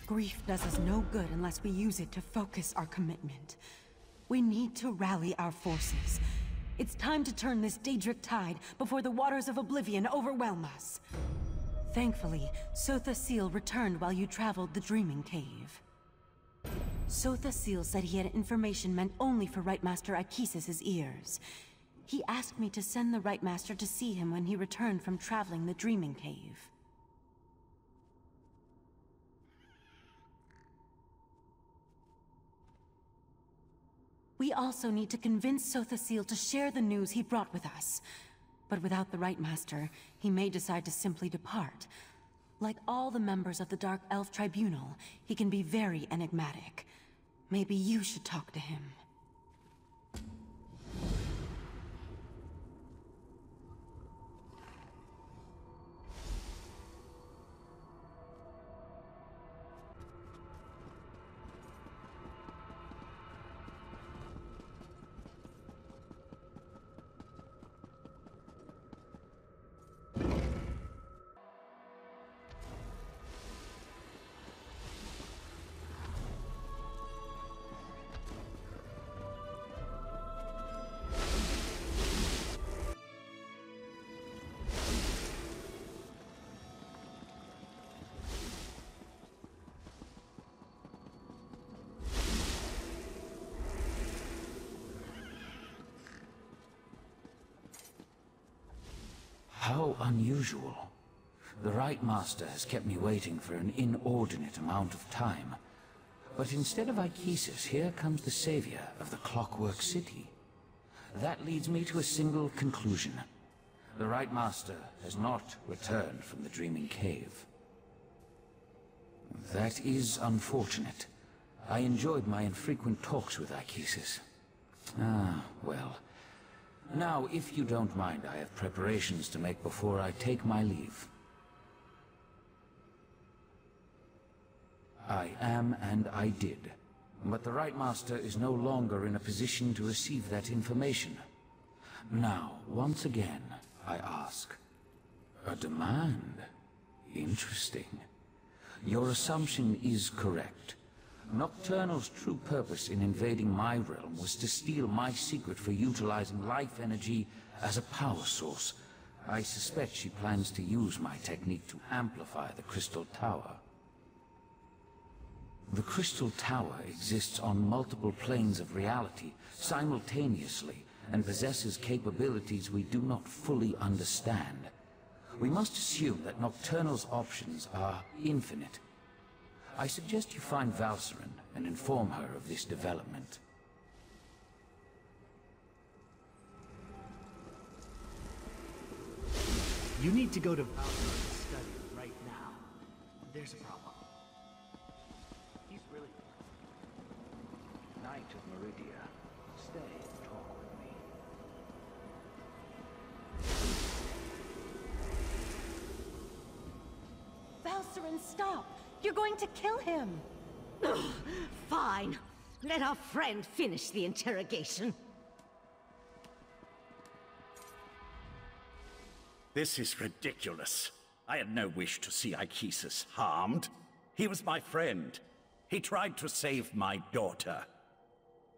Grief does us no good unless we use it to focus our commitment. We need to rally our forces. It's time to turn this daedric tide before the waters of oblivion overwhelm us. Thankfully, Sotha Seal returned while you traveled the Dreaming Cave. Sotha Seal said he had information meant only for Rite Master Akesis' ears. He asked me to send the Rite Master to see him when he returned from traveling the Dreaming Cave. We also need to convince Sotha Seal to share the news he brought with us. But without the Rite Master, he may decide to simply depart. Like all the members of the Dark Elf Tribunal, he can be very enigmatic. Maybe you should talk to him. How unusual. The Rite Master has kept me waiting for an inordinate amount of time. But instead of Akesis, here comes the savior of the Clockwork City. That leads me to a single conclusion. The Rite Master has not returned from the Dreaming Cave. That is unfortunate. I enjoyed my infrequent talks with Akesis. Ah, well. Now, if you don't mind, I have preparations to make before I take my leave. I am and I did. But the Rite Master is no longer in a position to receive that information. Now, once again, I ask. A demand? Interesting. Your assumption is correct. Nocturnal's true purpose in invading my realm was to steal my secret for utilizing life energy as a power source. I suspect she plans to use my technique to amplify the Crystal Tower. The Crystal Tower exists on multiple planes of reality simultaneously and possesses capabilities we do not fully understand. We must assume that Nocturnal's options are infinite. I suggest you find Valcerin and inform her of this development. You need to go to Valcerin's study right now. There's a problem. He's really... Knight of Meridia, stay and talk with me. Valcerin, stop! You're going to kill him! Fine. Let our friend finish the interrogation. This is ridiculous. I had no wish to see Akesis harmed. He was my friend. He tried to save my daughter.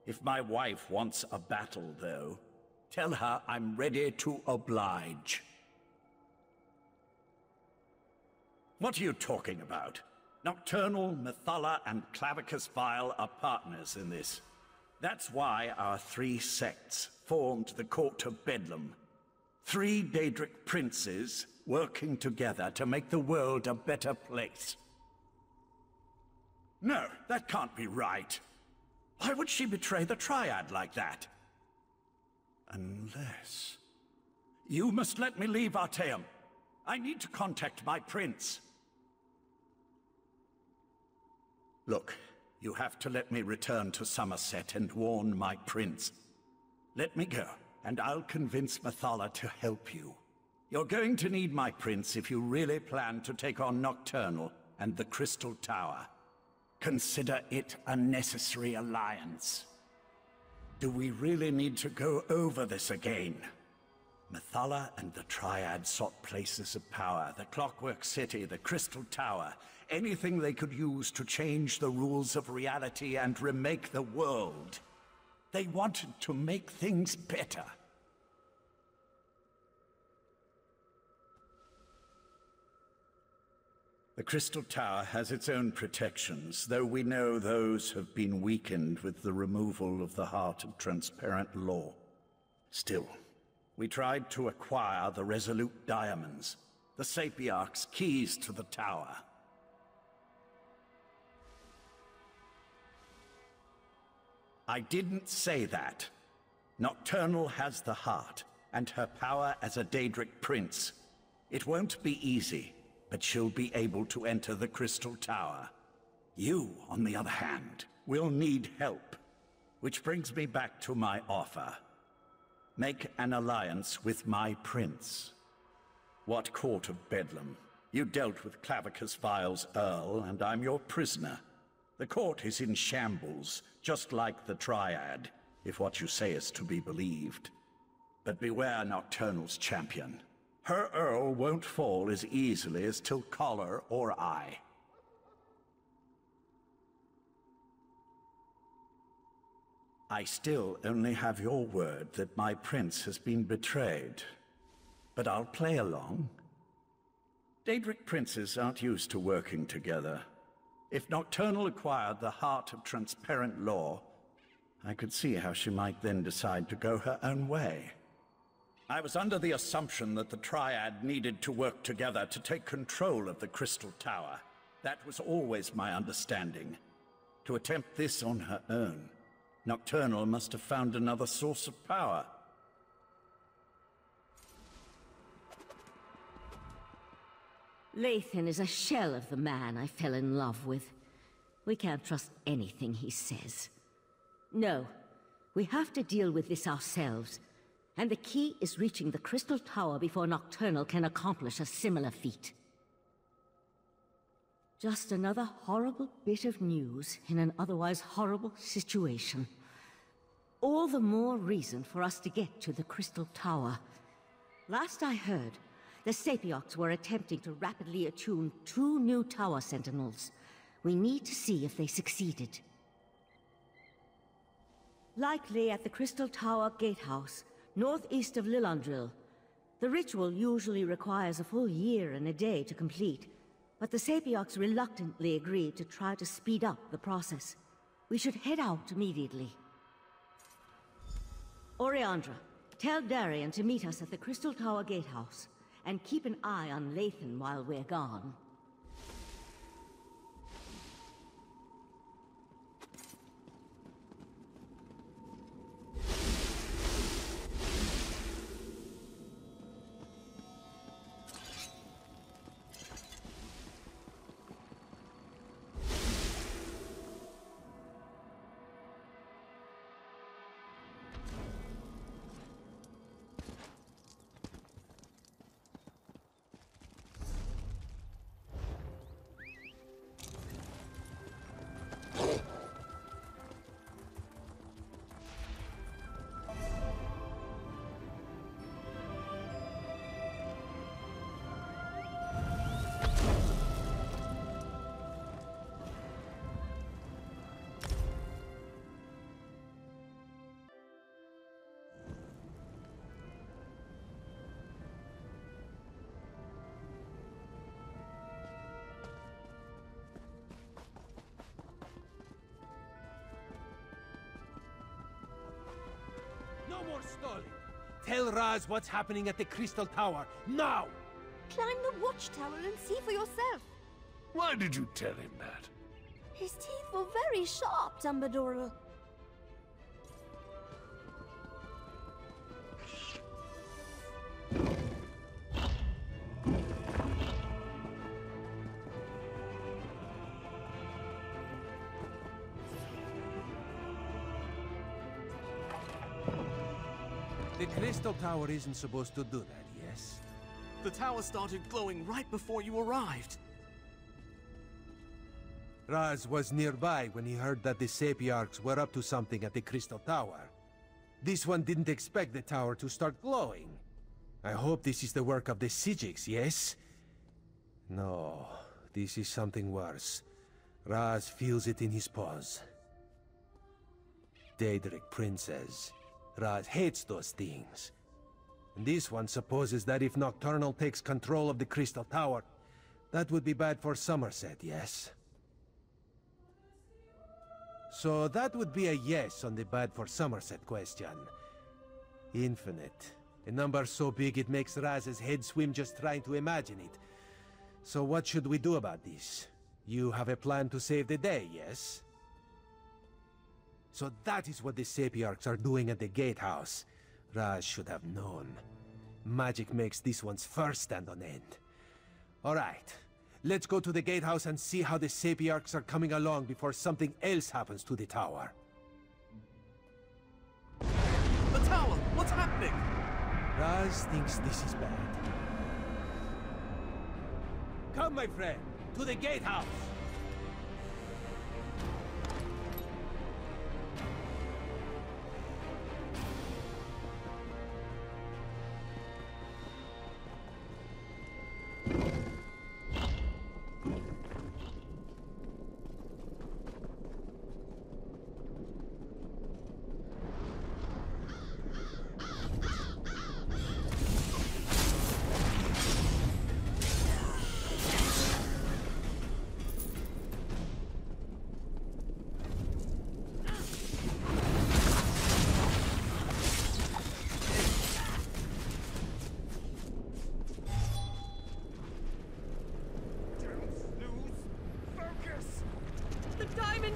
If my wife wants a battle, though, tell her I'm ready to oblige. What are you talking about? Nocturnal, Methala, and Clavicus Vile are partners in this. That's why our three sects formed the Court of Bedlam. Three daedric princes working together to make the world a better place. No, that can't be right. Why would she betray the Triad like that? Unless... You must let me leave, Artaeum. I need to contact my prince. Look, you have to let me return to Summmerset and warn my prince. Let me go, and I'll convince Methala to help you. You're going to need my prince if you really plan to take on Nocturnal and the Crystal Tower. Consider it a necessary alliance. Do we really need to go over this again? Methala and the Triad sought places of power, the Clockwork City, the Crystal Tower, anything they could use to change the rules of reality and remake the world. They wanted to make things better. The Crystal Tower has its own protections, though we know those have been weakened with the removal of the Heart of Transparent Law. Still, we tried to acquire the Resolute Diamonds, the Sapiarch's keys to the tower. I didn't say that. Nocturnal has the heart, and her power as a daedric prince. It won't be easy, but she'll be able to enter the Crystal Tower. You, on the other hand, will need help. Which brings me back to my offer. Make an alliance with my prince. What court of Bedlam? You dealt with Clavicus Vile's Earl, and I'm your prisoner. The court is in shambles, just like the Triad, if what you say is to be believed. But beware Nocturnal's champion. Her Earl won't fall as easily as Tilcollar or I. I still only have your word that my prince has been betrayed. But I'll play along. Daedric princes aren't used to working together. If Nocturnal acquired the Heart of Transparent Law, I could see how she might then decide to go her own way. I was under the assumption that the Triad needed to work together to take control of the Crystal Tower. That was always my understanding. To attempt this on her own, Nocturnal must have found another source of power. Lathan is a shell of the man I fell in love with. We can't trust anything he says. No, we have to deal with this ourselves. And the key is reaching the Crystal Tower before Nocturnal can accomplish a similar feat. Just another horrible bit of news in an otherwise horrible situation. All the more reason for us to get to the Crystal Tower. Last I heard, the Sapiarchs were attempting to rapidly attune 2 new tower sentinels. We need to see if they succeeded. Likely at the Crystal Tower Gatehouse, northeast of Lillandril. The ritual usually requires a full year and a day to complete, but the Sapiarchs reluctantly agreed to try to speed up the process. We should head out immediately. Oriandra, tell Darian to meet us at the Crystal Tower Gatehouse, and keep an eye on Lathan while we're gone. No more stalling. Tell Raz what's happening at the Crystal Tower, now! Climb the watchtower and see for yourself. Why did you tell him that? His teeth were very sharp, Dumbledore. The Crystal Tower isn't supposed to do that, yes? The tower started glowing right before you arrived. Raz was nearby when he heard that the Sapiarchs were up to something at the Crystal Tower. This one didn't expect the tower to start glowing. I hope this is the work of the Psijics, yes? No, this is something worse. Raz feels it in his paws. Daedric princes. Raz hates those things. And this one supposes that if Nocturnal takes control of the Crystal Tower, that would be bad for Summmerset, yes? So that would be a yes on the bad for Summmerset question. Infinite. A number so big it makes Raz's head swim just trying to imagine it. So what should we do about this? You have a plan to save the day, yes? So that is what the Sapiarchs are doing at the gatehouse. Raz should have known. Magic makes this one's fur stand on end. Alright, let's go to the gatehouse and see how the Sapiarchs are coming along before something else happens to the tower. The tower! What's happening? Raz thinks this is bad. Come, my friend, to the gatehouse!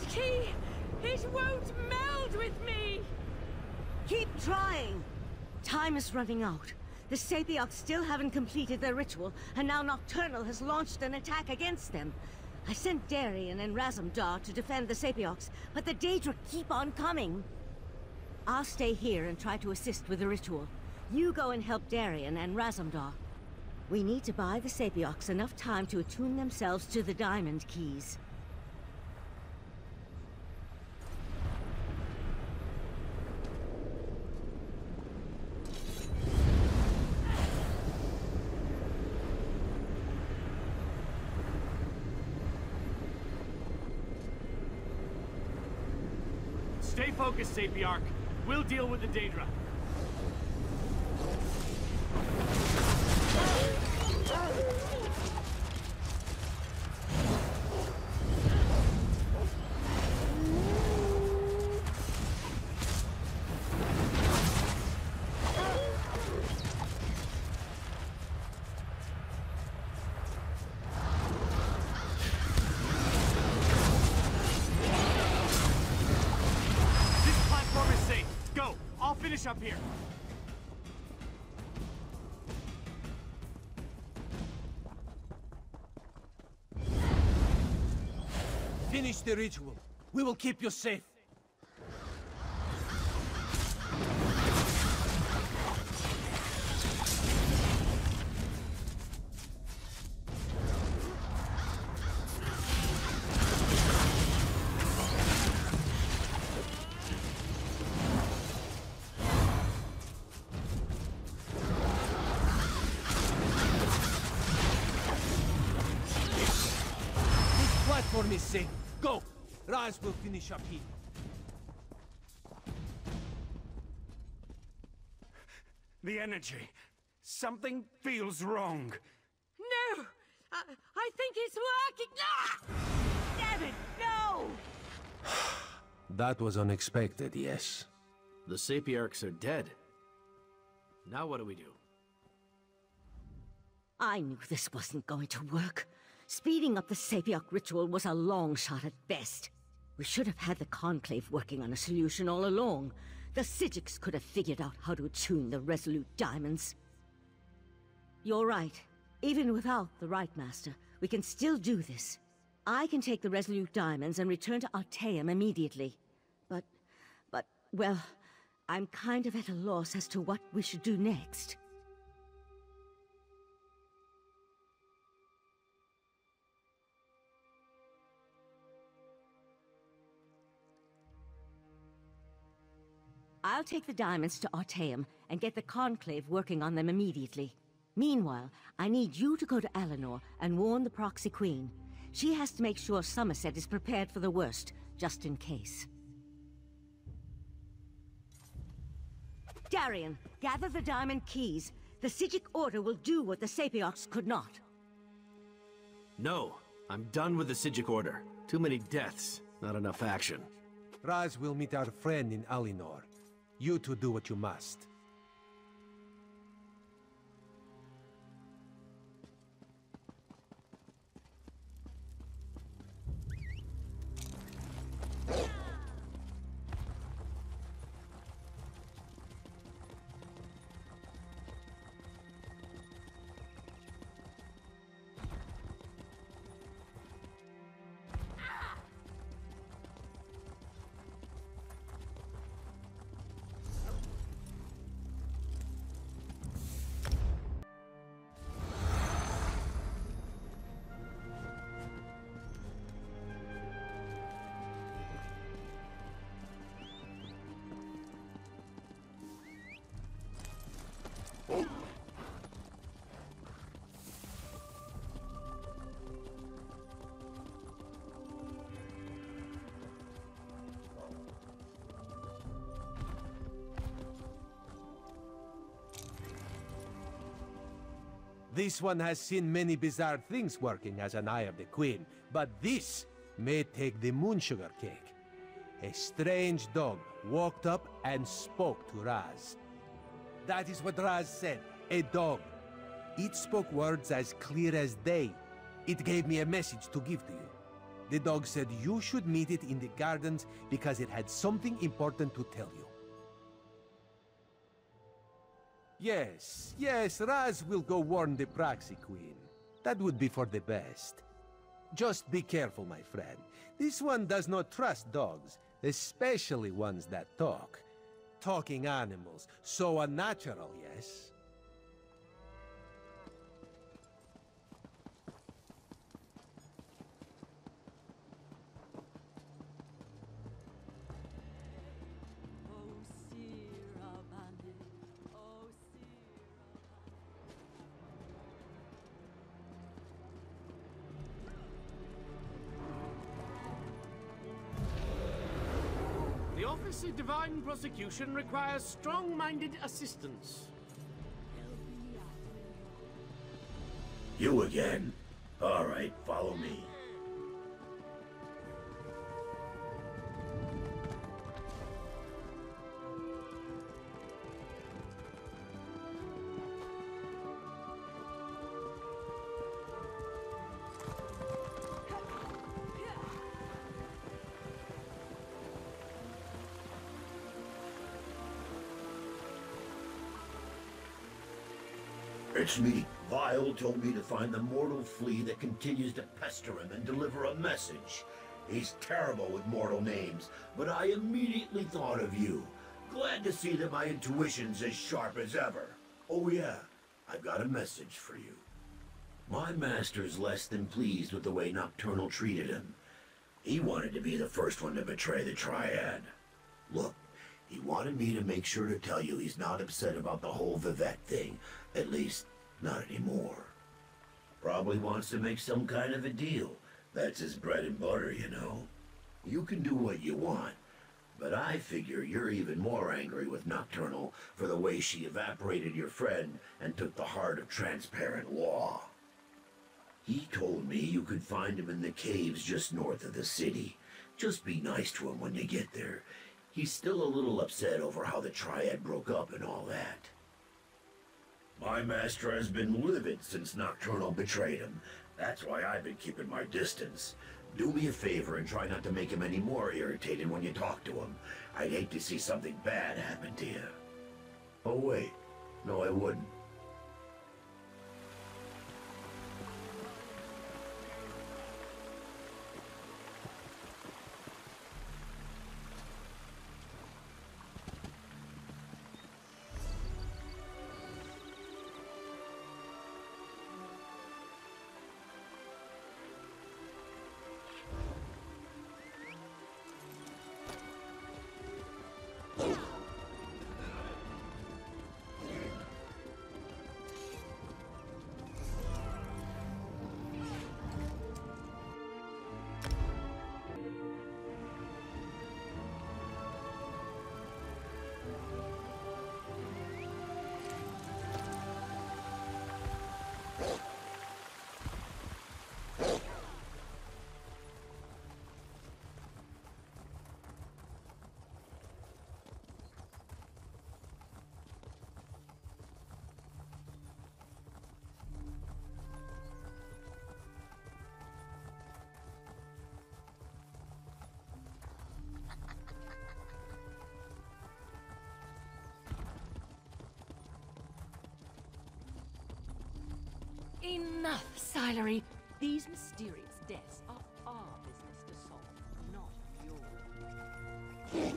Key! It won't meld with me! Keep trying! Time is running out. The Sapiarchs still haven't completed their ritual, and now Nocturnal has launched an attack against them. I sent Darien and Razumdar to defend the Sapiarchs, but the daedric keep on coming. I'll stay here and try to assist with the ritual. You go and help Darien and Razumdar. We need to buy the Sapiarchs enough time to attune themselves to the Diamond Keys. Stay focused, Sapiarch. We'll deal with the Daedra. Finish up here. Finish the ritual. We will keep you safe. For me, sake. Go! Raz will finish up here. The energy. Something feels wrong. No! I think it's working! Ah! Damn it, no! That was unexpected, yes. The Sapiarchs are dead. Now what do we do? I knew this wasn't going to work. Speeding up the Sapiarch ritual was a long shot at best. We should have had the Conclave working on a solution all along. The Psijics could have figured out how to attune the Resolute Diamonds. You're right. Even without the Right Master, we can still do this. I can take the Resolute Diamonds and return to Artaeum immediately. But, well, I'm kind of at a loss as to what we should do next. I'll take the diamonds to Artaeum and get the Conclave working on them immediately. Meanwhile, I need you to go to Alinor and warn the Proxy Queen. She has to make sure Summmerset is prepared for the worst, just in case. Darian, gather the diamond keys. The Psijic Order will do what the Sapiox could not. No, I'm done with the Psijic Order. Too many deaths, not enough action. Raz will meet our friend in Alinor. You two do what you must. This one has seen many bizarre things working as an Eye of the Queen, but this may take the moonsugar cake. A strange dog walked up and spoke to Raz. That is what Raz said, a dog. It spoke words as clear as day. It gave me a message to give to you. The dog said you should meet it in the gardens because it had something important to tell you. Yes, Raz will go warn the Proxy Queen. That would be for the best. Just be careful, my friend. This one does not trust dogs, especially ones that talk. Talking animals, so unnatural, yes? The Office of Divine Prosecution requires strong-minded assistance. You again? All right, follow me. It's me. Vile told me to find the mortal flea that continues to pester him and deliver a message. He's terrible with mortal names, but I immediately thought of you. Glad to see that my intuition's as sharp as ever. Oh yeah, I've got a message for you. My master's less than pleased with the way Nocturnal treated him. He wanted to be the first one to betray the Triad. Look, he wanted me to make sure to tell you he's not upset about the whole Vivette thing. At least, not anymore. Probably wants to make some kind of a deal. That's his bread and butter, you know. You can do what you want, but I figure you're even more angry with Nocturnal for the way she evaporated your friend and took the heart of transparent law. He told me you could find him in the caves just north of the city. Just be nice to him when you get there. He's still a little upset over how the Triad broke up and all that. My master has been livid since Nocturnal betrayed him. That's why I've been keeping my distance. Do me a favor and try not to make him any more irritated when you talk to him. I'd hate to see something bad happen to you. Oh wait, no I wouldn't. Enough, Silery. These mysterious deaths are our business to solve, not yours.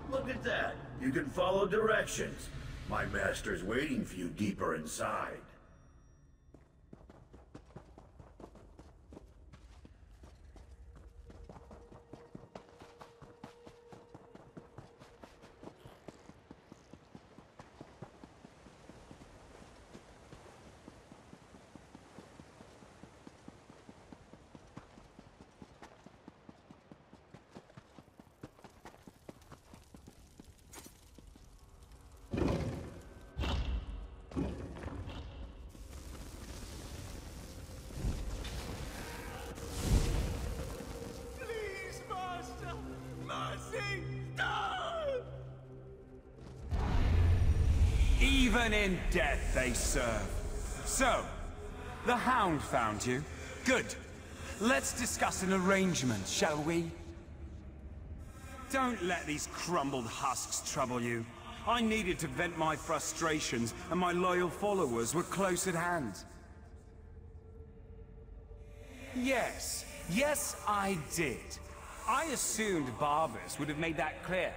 Look at that. You can follow directions. My master's waiting for you deeper inside. Even in death they serve. So, the Hound found you. Good. Let's discuss an arrangement, shall we? Don't let these crumbled husks trouble you. I needed to vent my frustrations, and my loyal followers were close at hand. Yes, I did. I assumed Barbas would have made that clear.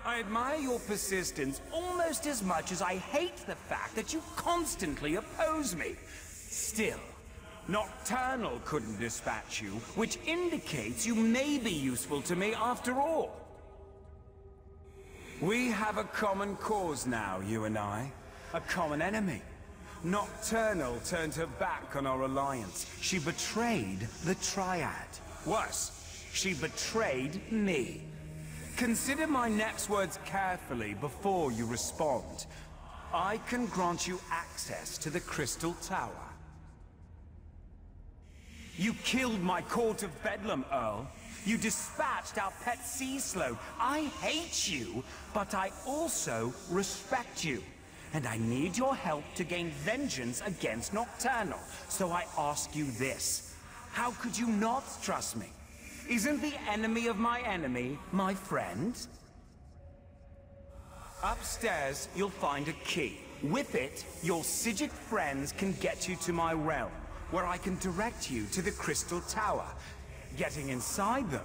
I admire your persistence almost as much as I hate the fact that you constantly oppose me. Still, Nocturnal couldn't dispatch you, which indicates you may be useful to me after all. We have a common cause now, you and I. A common enemy. Nocturnal turned her back on our alliance. She betrayed the Triad. Worse, she betrayed me. Consider my next words carefully before you respond. I can grant you access to the Crystal Tower. You killed my Court of Bedlam, Earl. You dispatched our pet sea slow. I hate you, but I also respect you. And I need your help to gain vengeance against Nocturnal. So I ask you this. How could you not trust me? Isn't the enemy of my enemy my friend? Upstairs, you'll find a key. With it, your Psijic friends can get you to my realm, where I can direct you to the Crystal Tower. Getting inside, though,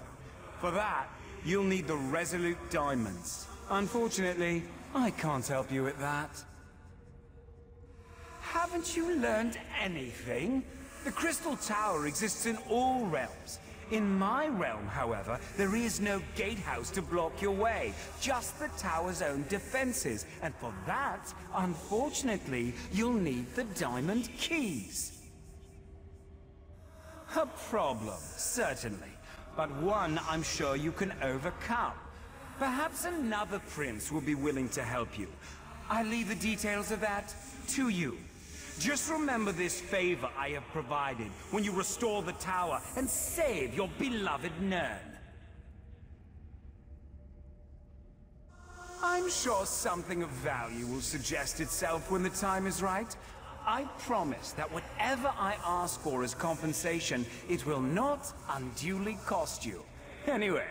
for that, you'll need the Resolute Diamonds. Unfortunately, I can't help you with that. Haven't you learned anything? The Crystal Tower exists in all realms. In my realm, however, there is no gatehouse to block your way, just the tower's own defenses. And for that, unfortunately, you'll need the diamond keys. A problem, certainly, but one I'm sure you can overcome. Perhaps another prince will be willing to help you. I leave the details of that to you. Just remember this favor I have provided when you restore the tower and save your beloved Nern. I'm sure something of value will suggest itself when the time is right. I promise that whatever I ask for as compensation, it will not unduly cost you. Anyway,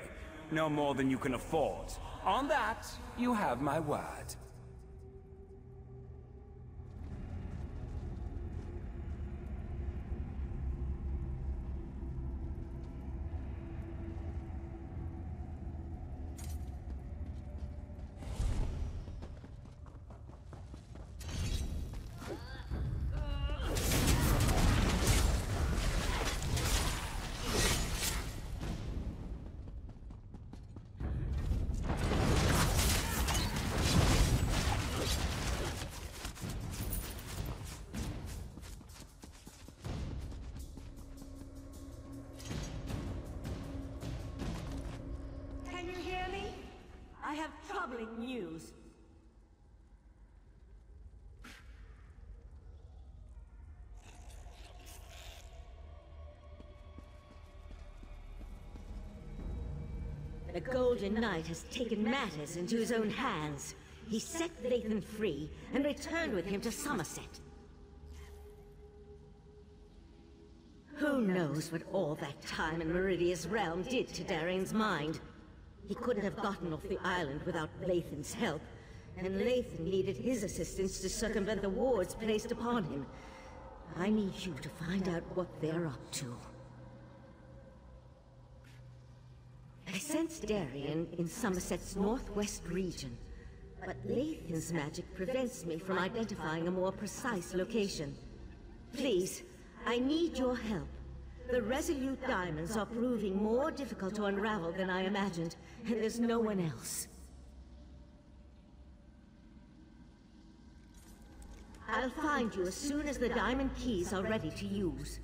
no more than you can afford. On that, you have my word. I have troubling news. The Golden Knight has taken matters into his own hands. He set Lathan free and returned with him to Somerset. Who knows what all that time in Meridia's realm did to Darian's mind? He couldn't have gotten off the island without Lathan's help, and Lathan needed his assistance to circumvent the wards placed upon him. I need you to find out what they're up to. I sense Darian in Somerset's northwest region, but Lathan's magic prevents me from identifying a more precise location. Please, I need your help. The Resolute Diamonds are proving more difficult to unravel than I imagined, and there's no one else. I'll find you as soon as the diamond keys are ready to use.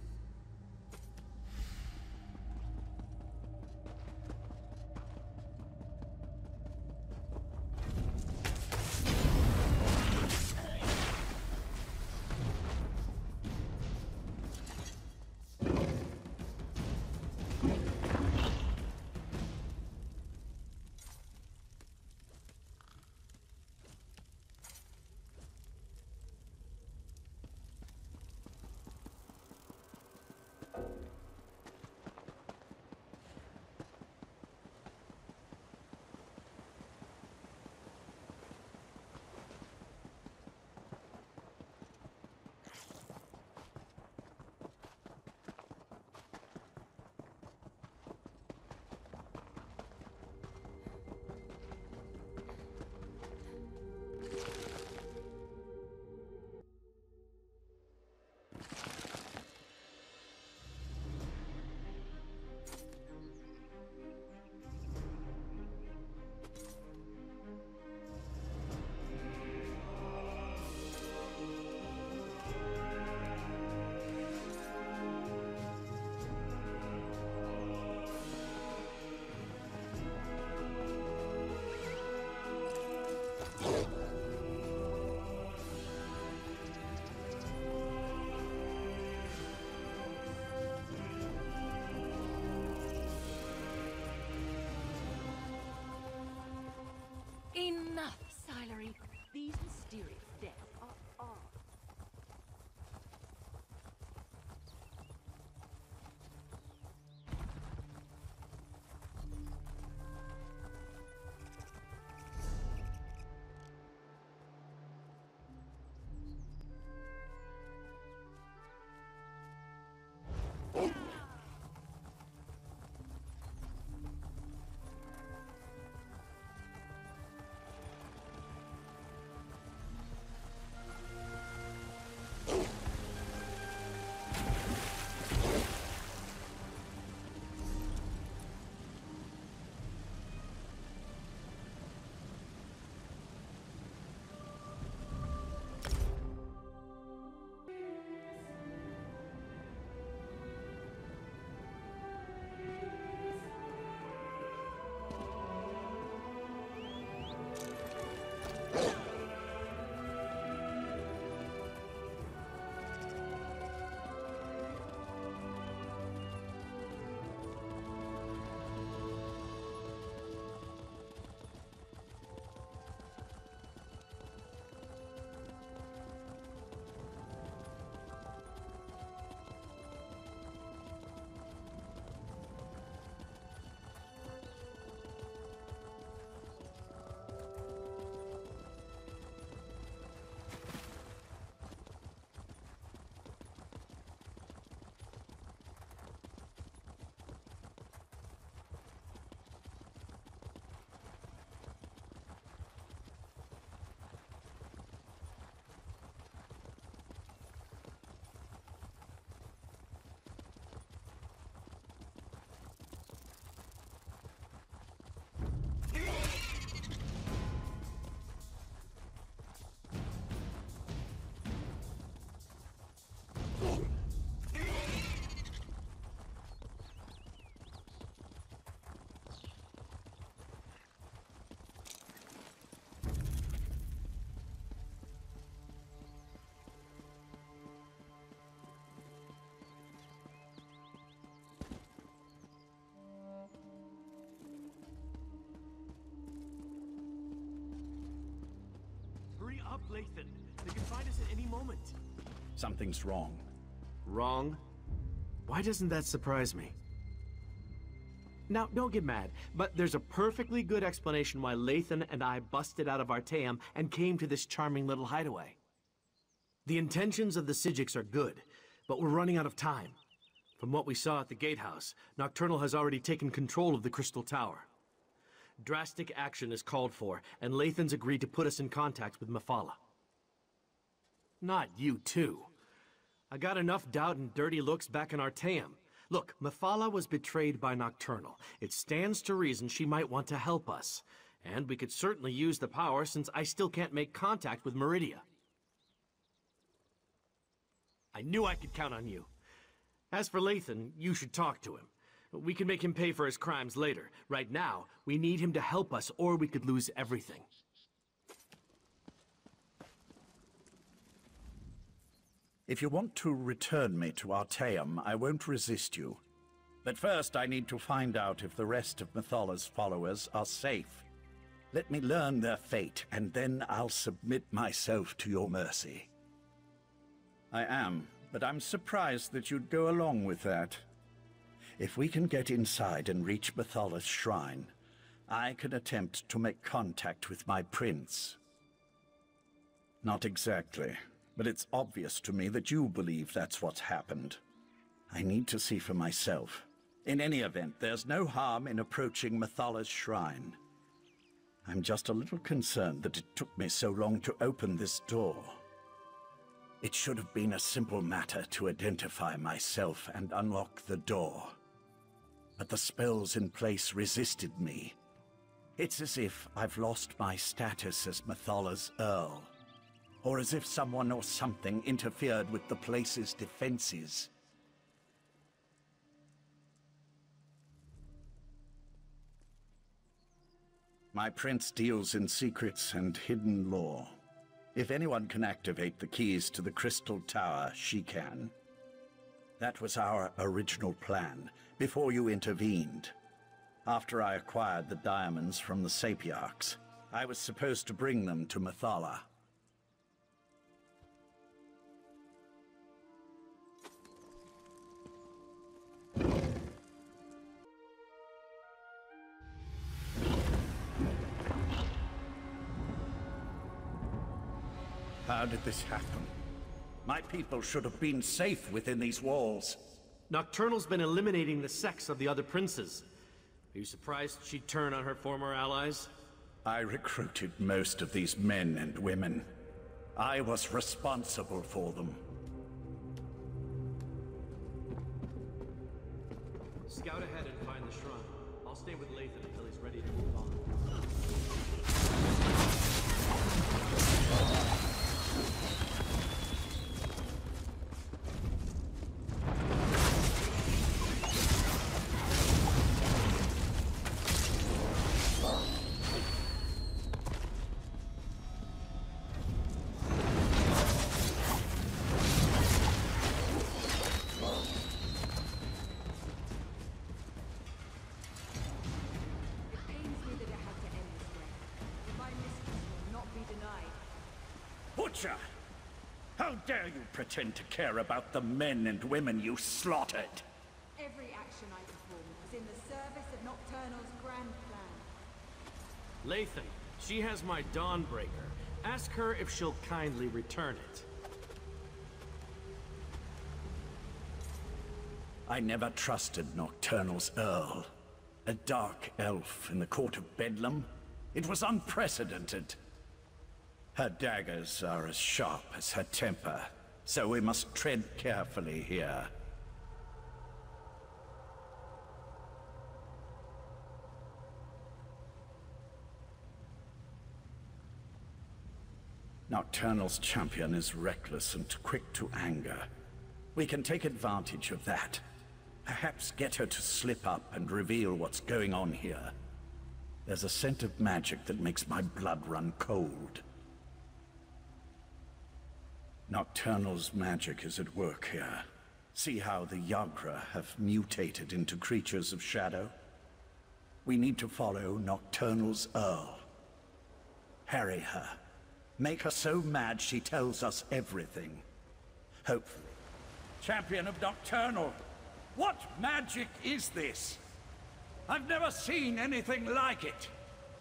Enough, Silery. These mysterious deaths are... Lathan, they can find us at any moment. Something's wrong. Wrong? Why doesn't that surprise me? Now, don't get mad, but there's a perfectly good explanation why Lathan and I busted out of Artaeum and came to this charming little hideaway. The intentions of the Psijics are good, but we're running out of time. From what we saw at the gatehouse, Nocturnal has already taken control of the Crystal Tower. Drastic action is called for, and Lathan's agreed to put us in contact with Mephala. Not you too. I got enough doubt and dirty looks back in Artaeum. Look, Mephala was betrayed by Nocturnal. It stands to reason she might want to help us. And we could certainly use the power since I still can't make contact with Meridia. I knew I could count on you. As for Lathan, you should talk to him. We can make him pay for his crimes later. Right now, we need him to help us or we could lose everything. If you want to return me to Artaeum, I won't resist you. But first I need to find out if the rest of Methala's followers are safe. Let me learn their fate, and then I'll submit myself to your mercy. I am, but I'm surprised that you'd go along with that. If we can get inside and reach Methala's shrine, I can attempt to make contact with my prince. Not exactly. But it's obvious to me that you believe that's what's happened. I need to see for myself. In any event, there's no harm in approaching Methala's shrine. I'm just a little concerned that it took me so long to open this door. It should have been a simple matter to identify myself and unlock the door. But the spells in place resisted me. It's as if I've lost my status as Methala's Earl. Or as if someone or something interfered with the place's defenses. My prince deals in secrets and hidden lore. If anyone can activate the keys to the Crystal Tower, she can. That was our original plan, before you intervened. After I acquired the diamonds from the Sapiarchs, I was supposed to bring them to Mephala. How did this happen? My people should have been safe within these walls. Nocturnal's been eliminating the sects of the other princes. Are you surprised she'd turn on her former allies? I recruited most of these men and women. I was responsible for them. Scout ahead and find the shrine. I'll stay with Lathan until he's ready to move on. Butcher! How dare you pretend to care about the men and women you slaughtered? Every action I performed was in the service of Nocturnal's grand plan. Lathan, she has my Dawnbreaker. Ask her if she'll kindly return it. I never trusted Nocturnal's Earl. A dark elf in the court of Bedlam? It was unprecedented. Her daggers are as sharp as her temper, so we must tread carefully here. Nocturnal's champion is reckless and quick to anger. We can take advantage of that. Perhaps get her to slip up and reveal what's going on here. There's a scent of magic that makes my blood run cold. Nocturnal's magic is at work here. See how the Yagra have mutated into creatures of shadow? We need to follow Nocturnal's Earl. Harry her. Make her so mad she tells us everything. Hopefully. Champion of Nocturnal, what magic is this? I've never seen anything like it.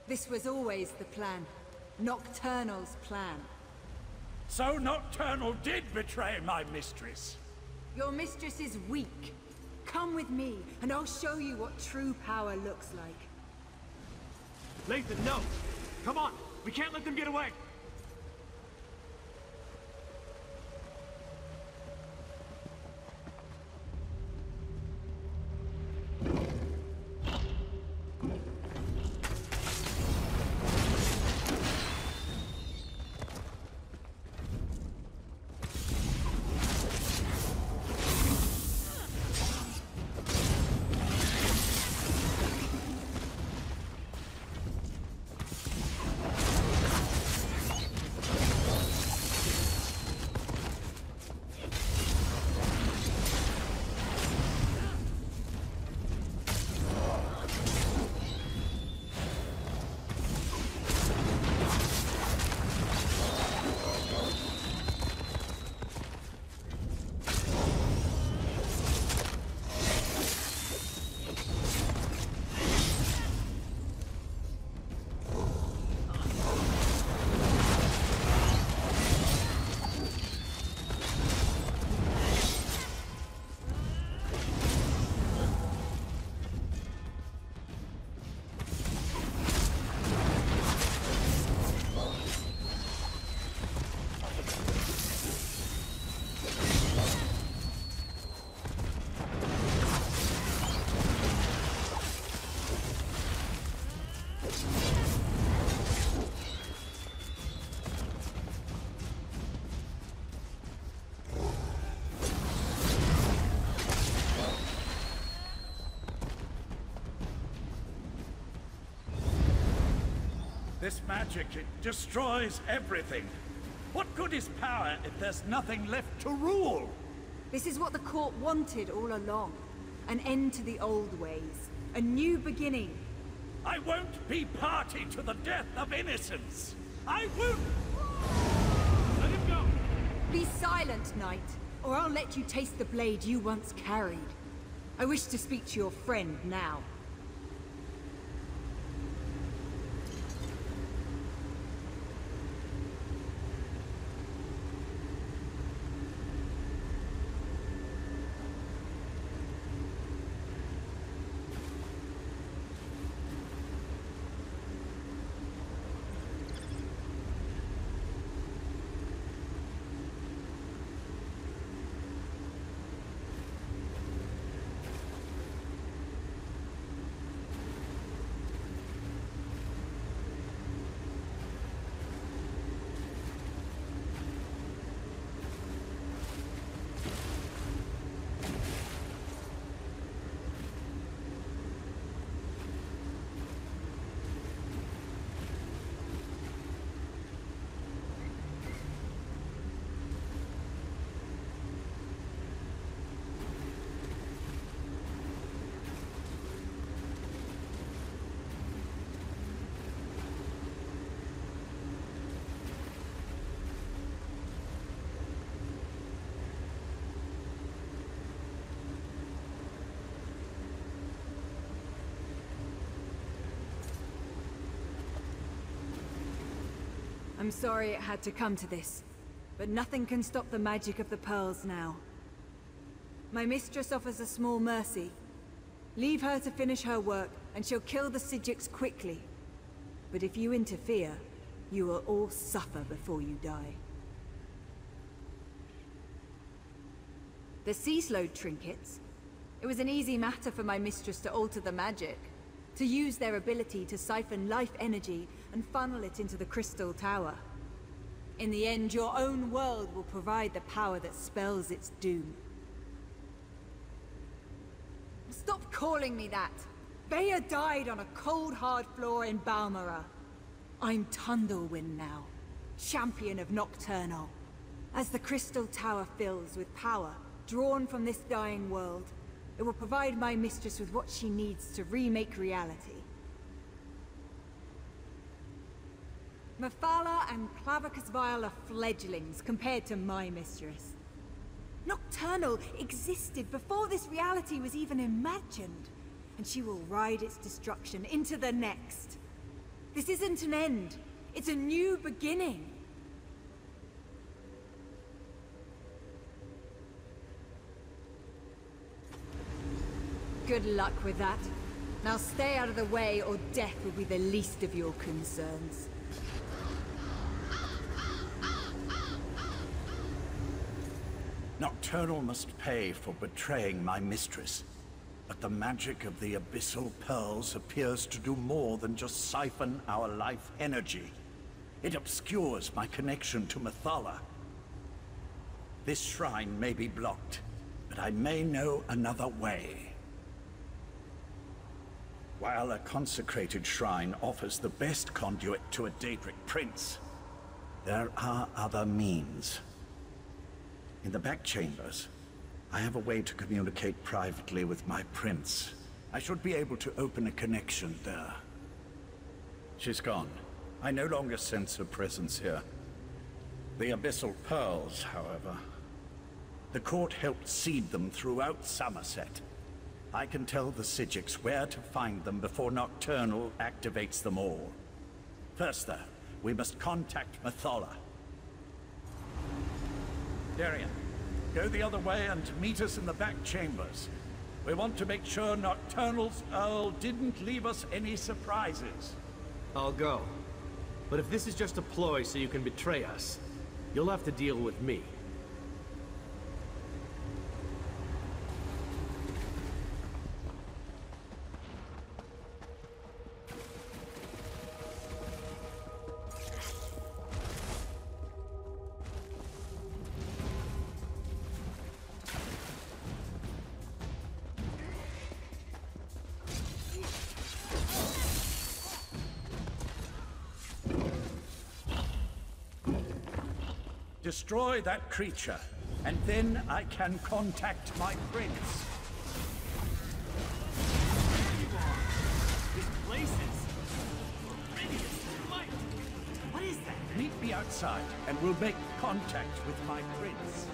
This was always the plan. Nocturnal's plan. So Nocturnal did betray my mistress. Your mistress is weak. Come with me, and I'll show you what true power looks like. Lathan, no! Come on! We can't let them get away! This magic, it destroys everything. What good is power if there's nothing left to rule? This is what the court wanted all along. An end to the old ways. A new beginning. I won't be party to the death of innocents. I won't... Let him go! Be silent, knight, or I'll let you taste the blade you once carried. I wish to speak to your friend now. I'm sorry it had to come to this, but nothing can stop the magic of the pearls now. My mistress offers a small mercy. Leave her to finish her work, and she'll kill the Psijics quickly. But if you interfere, you will all suffer before you die. The sea slowed trinkets. It was an easy matter for my mistress to alter the magic, to use their ability to siphon life energy and funnel it into the Crystal Tower. In the end, your own world will provide the power that spells its doom. Stop calling me that! Bea died on a cold, hard floor in Balmora. I'm Tundlewind now, champion of Nocturnal. As the Crystal Tower fills with power, drawn from this dying world, it will provide my mistress with what she needs to remake reality. Mephala and Clavicus Vile are fledglings compared to my mistress. Nocturnal existed before this reality was even imagined, and she will ride its destruction into the next. This isn't an end, it's a new beginning. Good luck with that. Now stay out of the way, or death will be the least of your concerns. Nocturnal must pay for betraying my mistress. But the magic of the Abyssal Pearls appears to do more than just siphon our life energy. It obscures my connection to Mephala. This shrine may be blocked, but I may know another way. While a consecrated shrine offers the best conduit to a daedric prince, there are other means. In the back chambers, I have a way to communicate privately with my prince. I should be able to open a connection there. She's gone. I no longer sense her presence here. The Abyssal Pearls, however. The court helped seed them throughout Summmerset. I can tell the Psijics where to find them before Nocturnal activates them all. First, though, we must contact Mephala. Darian, go the other way and meet us in the back chambers. We want to make sure Nocturnal's Earl didn't leave us any surprises. I'll go. But if this is just a ploy so you can betray us, you'll have to deal with me. Destroy that creature, and then I can contact my prince. This place is horrendous. What is that? Meet me outside, and we'll make contact with my prince.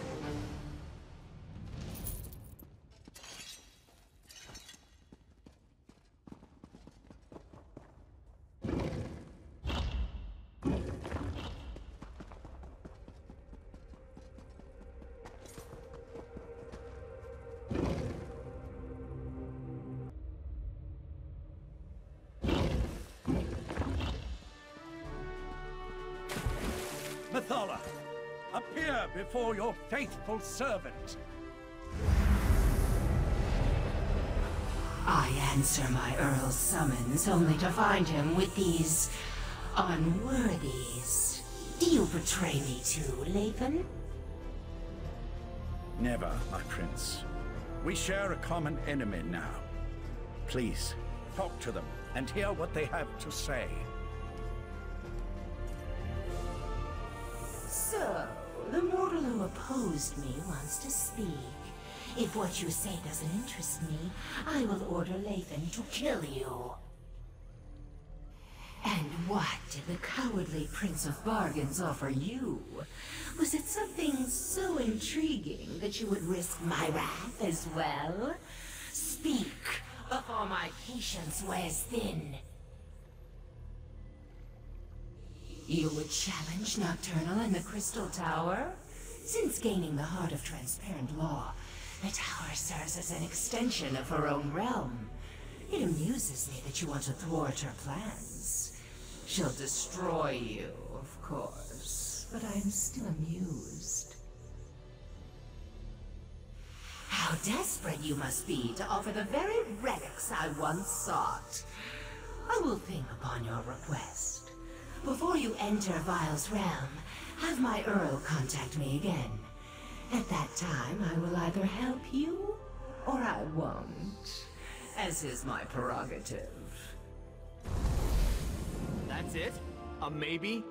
Mephala, appear before your faithful servant. I answer my Earl's summons only to find him with these unworthies. Do you betray me too, Lathan? Never, my prince. We share a common enemy now. Please, talk to them and hear what they have to say. So, the mortal who opposed me wants to speak. If what you say doesn't interest me, I will order Lathan to kill you. And what did the cowardly Prince of Bargains offer you? Was it something so intriguing that you would risk my wrath as well? Speak, before my patience wears thin. You would challenge Nocturnal and the Crystal Tower? Since gaining the Heart of Transparent Law, the tower serves as an extension of her own realm. It amuses me that you want to thwart her plans. She'll destroy you, of course, but I'm still amused. How desperate you must be to offer the very relics I once sought. I will think upon your request. Before you enter Vile's realm, have my Earl contact me again. At that time, I will either help you, or I won't, as is my prerogative. That's it? A maybe?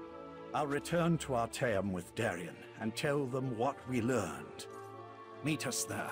I'll return to Artaeum with Darian and tell them what we learned. Meet us there.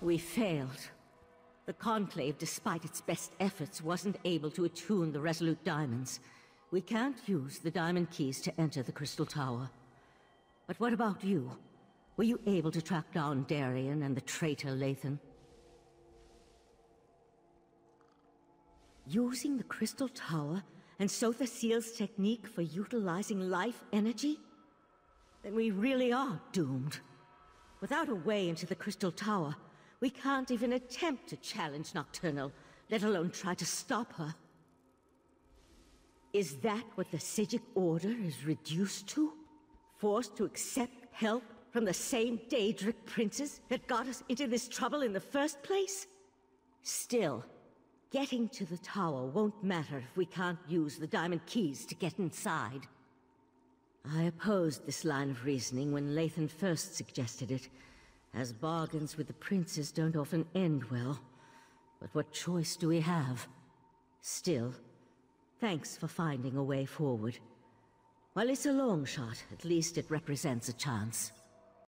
We failed. The Conclave, despite its best efforts, wasn't able to attune the Resolute Diamonds. We can't use the Diamond Keys to enter the Crystal Tower. But what about you? Were you able to track down Darien and the traitor Lathan? Using the Crystal Tower and Sotha Seal's technique for utilizing life energy? Then we really are doomed. Without a way into the Crystal Tower, we can't even attempt to challenge Nocturnal, let alone try to stop her. Is that what the Psijic Order is reduced to? Forced to accept help from the same daedric princes that got us into this trouble in the first place? Still, getting to the tower won't matter if we can't use the Diamond Keys to get inside. I opposed this line of reasoning when Lathan first suggested it, as bargains with the princes don't often end well. But what choice do we have? Still, thanks for finding a way forward. While it's a long shot, at least it represents a chance.